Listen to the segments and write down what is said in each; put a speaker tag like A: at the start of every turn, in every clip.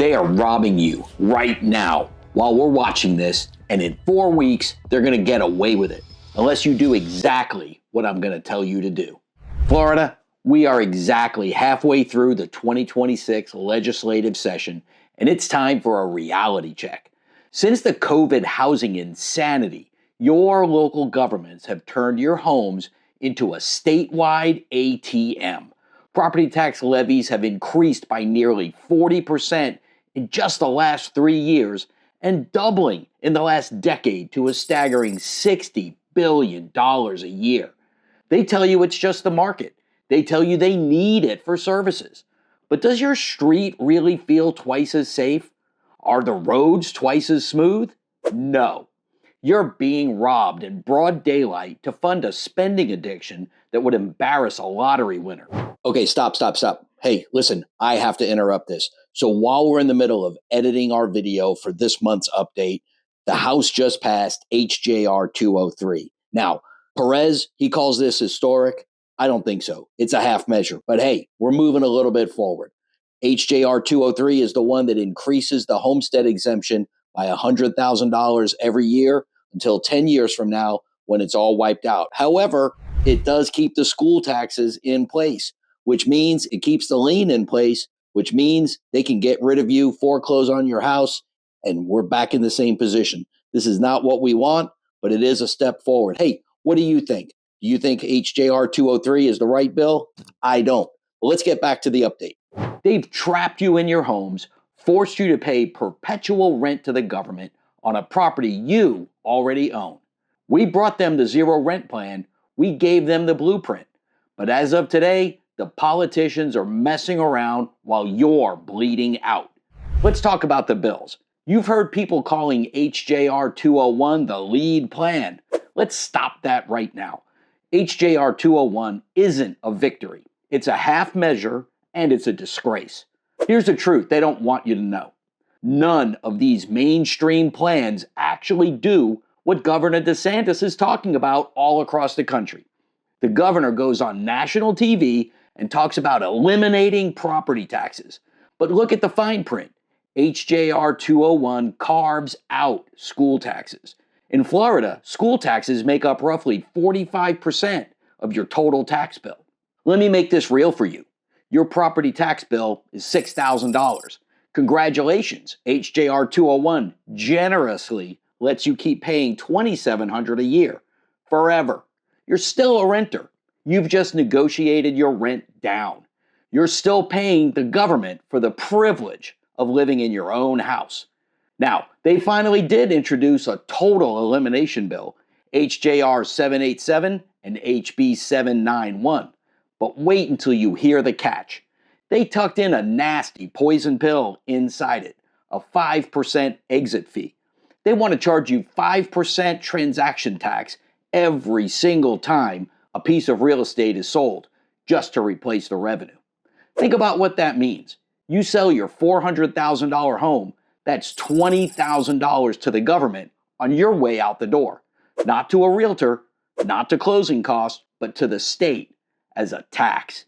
A: They are robbing you right now while we're watching this, and in 4 weeks, they're going to get away with it, unless you do exactly what I'm going to tell you to do. Florida, we are exactly halfway through the 2026 legislative session, and it's time for a reality check. Since the COVID housing insanity, your local governments have turned your homes into a statewide ATM. Property tax levies have increased by nearly 40% in just the last 3 years and doubling in the last decade to a staggering $60 billion a year. They tell you it's just the market. They tell you they need it for services. But does your street really feel twice as safe? Are the roads twice as smooth? No. You're being robbed in broad daylight to fund a spending addiction that would embarrass a lottery winner. Okay, stop. Hey, listen, I have to interrupt this. So while we're in the middle of editing our video for this month's update, the House just passed HJR 203. Now, Perez, he calls this historic. I don't think so. It's a half measure. But hey, we're moving a little bit forward. HJR 203 is the one that increases the homestead exemption by $100,000 every year until 10 years from now when it's all wiped out. However, it does keep the school taxes in place, which means it keeps the lien in place, which means they can get rid of you, foreclose on your house, and we're back in the same position. This is not what we want, but it is a step forward. Hey, what do you think? Do you think HJR 203 is the right bill? I don't. Well, let's get back to the update. They've trapped you in your homes, forced you to pay perpetual rent to the government on a property you already own. We brought them the zero rent plan. We gave them the blueprint. But as of today, the politicians are messing around while you're bleeding out. Let's talk about the bills. You've heard people calling HJR 201 the lead plan. Let's stop that right now. HJR 201 isn't a victory. It's a half measure and it's a disgrace. Here's the truth they don't want you to know. None of these mainstream plans actually do what Governor DeSantis is talking about all across the country. The governor goes on national TV and talks about eliminating property taxes. But look at the fine print. HJR 201 carves out school taxes. In Florida, school taxes make up roughly 45% of your total tax bill. Let me make this real for you. Your property tax bill is $6,000. Congratulations, HJR 201 generously lets you keep paying $2,700 a year forever. You're still a renter. You've just negotiated your rent down. You're still paying the government for the privilege of living in your own house. Now, they finally did introduce a total elimination bill, HJR 787 and HB 791. But wait until you hear the catch. They tucked in a nasty poison pill inside it, a 5% exit fee. They want to charge you 5% transaction tax every single time a piece of real estate is sold, just to replace the revenue. Think about what that means. You sell your $400,000 home, that's $20,000 to the government on your way out the door. Not to a realtor, not to closing costs, but to the state as a tax.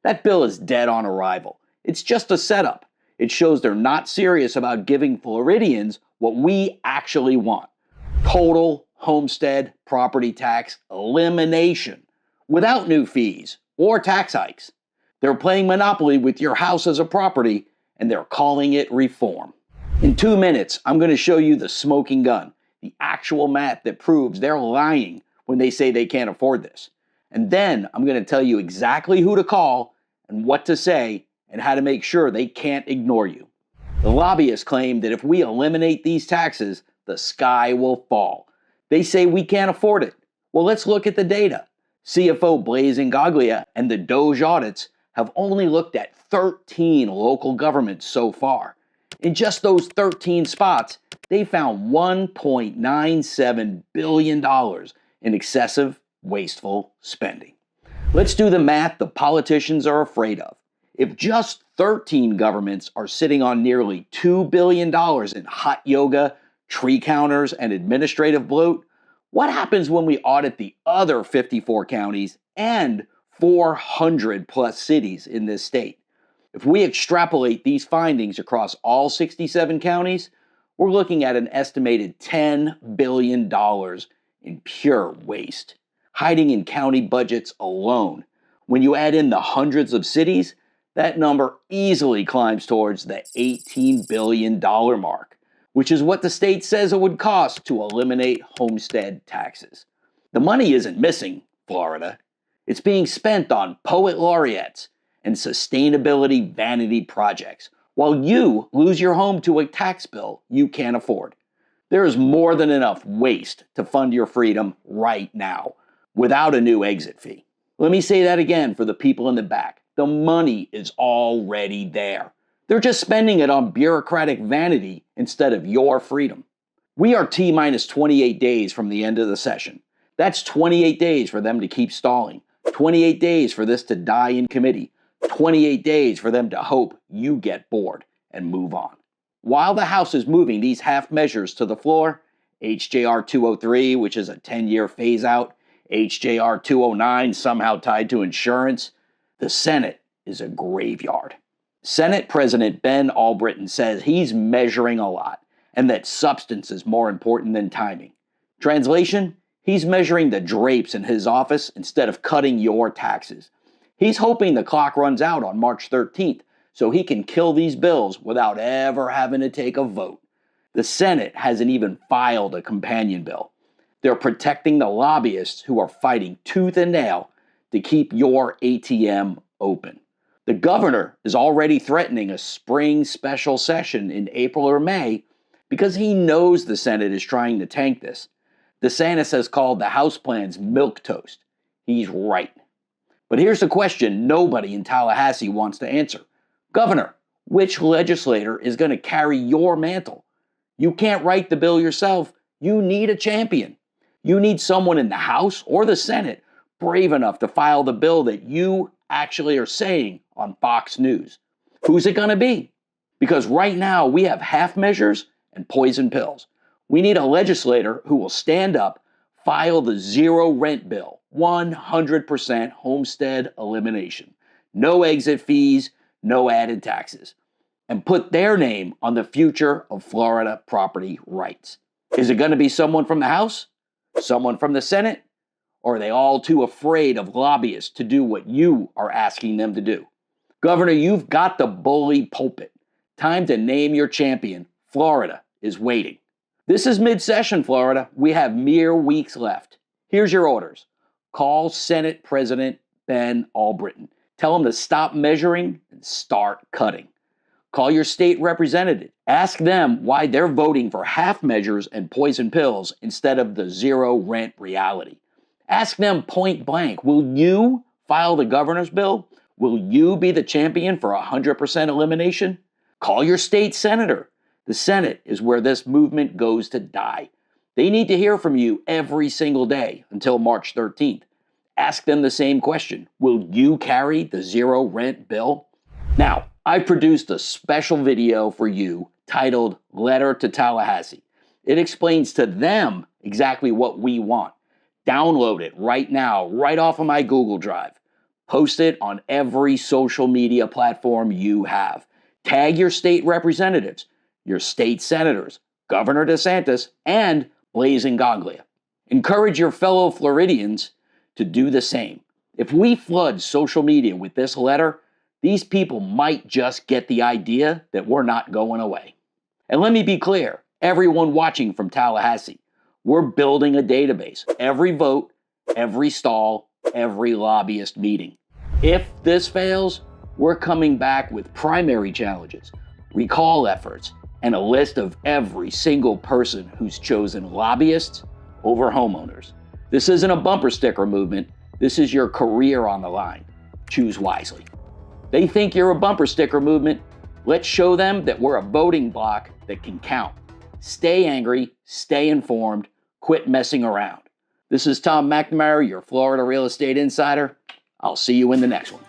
A: That bill is dead on arrival. It's just a setup. It shows they're not serious about giving Floridians what we actually want. Total homestead property tax elimination without new fees or tax hikes. They're playing Monopoly with your house as a property, and they're calling it reform. In 2 minutes, I'm going to show you the smoking gun, the actual math that proves they're lying when they say they can't afford this. And then I'm going to tell you exactly who to call and what to say and how to make sure they can't ignore you. The lobbyists claim that if we eliminate these taxes, the sky will fall. They say we can't afford it. Well, let's look at the data. CFO Blaise Ingaglia and the Doge Audits have only looked at 13 local governments so far. In just those 13 spots, they found $1.97 billion in excessive, wasteful spending. Let's do the math the politicians are afraid of. If just 13 governments are sitting on nearly $2 billion in hot yoga, tree counters, and administrative bloat, what happens when we audit the other 54 counties and 400 plus cities in this state? If we extrapolate these findings across all 67 counties, we're looking at an estimated $10 billion in pure waste, hiding in county budgets alone. When you add in the hundreds of cities, that number easily climbs towards the $18 billion mark, which is what the state says it would cost to eliminate homestead taxes. The money isn't missing, Florida. It's being spent on poet laureates and sustainability vanity projects, while you lose your home to a tax bill you can't afford. There is more than enough waste to fund your freedom right now, without a new exit fee. Let me say that again for the people in the back. The money is already there. They're just spending it on bureaucratic vanity instead of your freedom. We are T-minus 28 days from the end of the session. That's 28 days for them to keep stalling. 28 days for this to die in committee. 28 days for them to hope you get bored and move on. While the House is moving these half measures to the floor, HJR 203, which is a 10-year phase-out, HJR 209, somehow tied to insurance, the Senate is a graveyard. Senate President Ben Albritton says he's measuring a lot and that substance is more important than timing. Translation, he's measuring the drapes in his office instead of cutting your taxes. He's hoping the clock runs out on March 13th so he can kill these bills without ever having to take a vote. The Senate hasn't even filed a companion bill. They're protecting the lobbyists who are fighting tooth and nail to keep your ATM open. The governor is already threatening a spring special session in April or May because he knows the Senate is trying to tank this. DeSantis has called the House plans milquetoast. He's right. But here's the question nobody in Tallahassee wants to answer. Governor, which legislator is going to carry your mantle? You can't write the bill yourself. You need a champion. You need someone in the House or the Senate brave enough to file the bill that you actually are saying on Fox News. Who's it going to be? Because right now we have half measures and poison pills. We need a legislator who will stand up, file the zero rent bill, 100% homestead elimination, no exit fees, no added taxes, and put their name on the future of Florida property rights. Is it going to be someone from the House? Someone from the Senate? Or are they all too afraid of lobbyists to do what you are asking them to do? Governor, you've got the bully pulpit. Time to name your champion. Florida is waiting. This is mid-session, Florida. We have mere weeks left. Here's your orders. Call Senate President Ben Albritton. Tell him to stop measuring and start cutting. Call your state representative. Ask them why they're voting for half measures and poison pills instead of the zero rent reality. Ask them point blank, will you file the governor's bill? Will you be the champion for 100% elimination? Call your state senator. The Senate is where this movement goes to die. They need to hear from you every single day until March 13th. Ask them the same question. Will you carry the zero rent bill? Now, I've produced a special video for you titled Letter to Tallahassee. It explains to them exactly what we want. Download it right now, right off of my Google Drive. Post it on every social media platform you have. Tag your state representatives, your state senators, Governor DeSantis, and Blaise Ingoglia. Encourage your fellow Floridians to do the same. If we flood social media with this letter, these people might just get the idea that we're not going away. And let me be clear, everyone watching from Tallahassee, we're building a database. Every vote, every stall, every lobbyist meeting. If this fails, we're coming back with primary challenges, recall efforts, and a list of every single person who's chosen lobbyists over homeowners. This isn't a bumper sticker movement. This is your career on the line. Choose wisely. They think you're a bumper sticker movement. Let's show them that we're a voting bloc that can count. Stay angry, stay informed, quit messing around. This is Tom McNamara, your Florida Real Estate Insider. I'll see you in the next one.